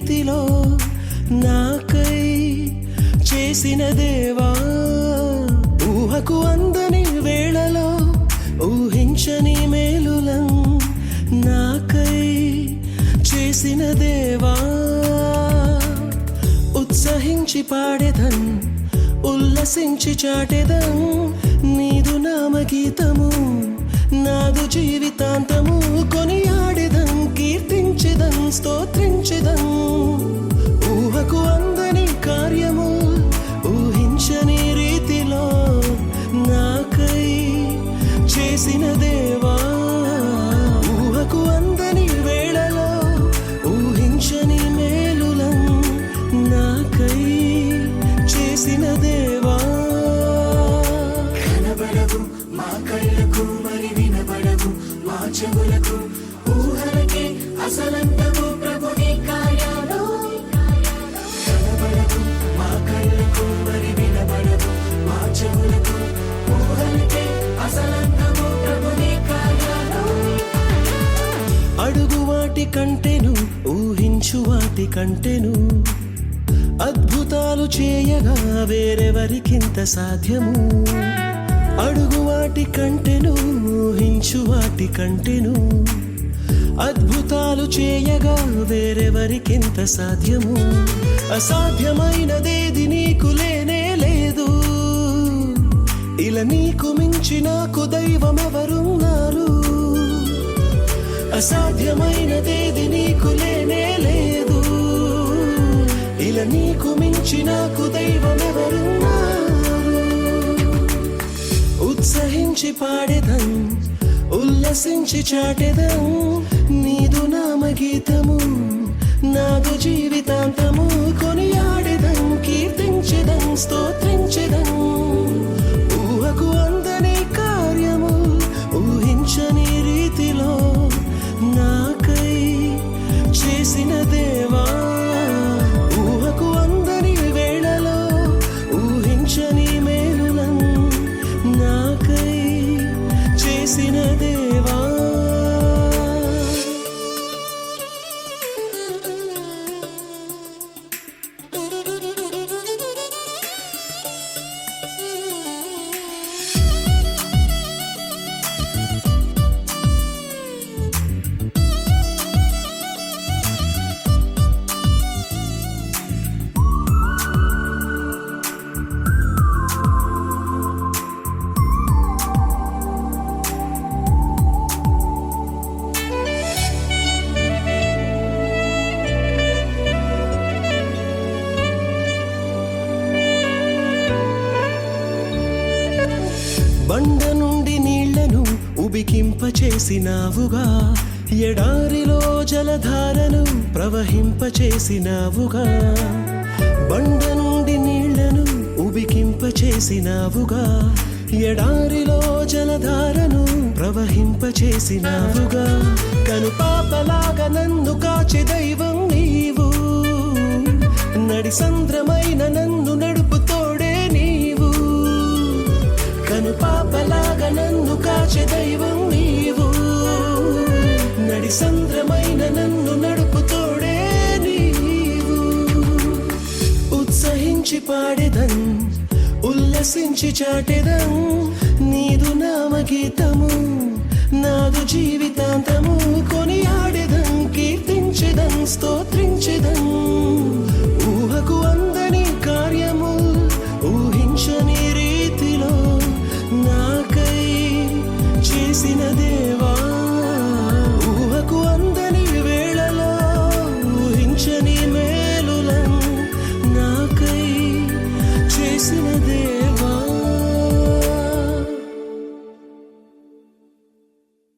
రీతిలో నాకై చేసిన దేవా, ఊహకు అందని వేళలో ఊహించని మేలులం నాకై చేసిన దేవా, ఉత్సహించి పాడెదన్ ఉల్లసించి చాటెదన్ నీదు నామగీతము, నాదు జీవితాంతము కొనియాడెదన్ కీర్తించెదన్ స్తోత్రించెదన్. ఊహకు అందని కార్యము ఊహించని రీతిలో నాకై చేసిన దేవా, ఊహకు అందని వేళలో ఊహించని మేలులం నాకై చేసిన దేవా. కనబడవు మా కళ్ళకు మరి వినబడవు మా చెవులకు, ఊహలకే అసలంతము ప్రభు నీ కార్యాలు. కనబడవు మా కళ్ళకు మరి వినబడవు మా చెవులకు, ఊహలకే అసలంతము ప్రభు నీ కార్యాలు. అడుగు వాటి కంటెను ఊహించు వాటి కంటెను, అద్భుతాలు చేయగా వేరెవరికింత సాధ్యము. అడుగు వాటి కంటెను ఊహించు వాటి కంటెను, అద్భుతాలు చేయగా వేరెవరికింత సాధ్యము. అసాధ్యమైనదేది నీకు లేనే లేదు, ఇలా నీకు మించి నాకు దైవం ఎవరున్నారు. అసాధ్యమైనదేది నీకు లేనే లేదు, ఇలా నీకు మించి నాకు దైవం ఎవరున్నారు. ఉత్సహించి పాడెదన్ ఉల్లసించి చాటెదన్ నీదు నామగీతము, నాదు జీవితాంతము కొనియాడెదన్ కీర్తించెదన్ స్తోత్రించెదన్. ఊహకు అందని కార్యము ఊహించని రీతిలో నాకై చేసిన దేవా, ఊహకు అందని వేళలో ఊహించని మేలులం నాకై చేసిన దేవా. బండ నుండి నీళ్లను ఉబికింపచేసినావుగా, ఎడారిలో జలధారను ప్రవహింపచేసినావుగా. బండ నుండి నీళ్లను ఉబికింపచేసినావుగా, ఎడారిలో జలధారను ప్రవహింపచేసినావుగా. కనుపాపలాగా నన్ను కాచే దైవం నీవు, నడి సంద్రమైన నన్ను నడుపు తోడే నీవు. కనుపాపలాగా నన్ను కాచే దైవం నీవు, నడి సంద్రమైన నన్ను నడుపు తోడే నీవు. ఉత్సహించి పాడెదన్ ఉల్లసించి చాటెదన్ నీదు నామగీతము, నాదు జీవితాంతము కొనియాడెదన్ కీర్తించెదన్ స్తోత్ర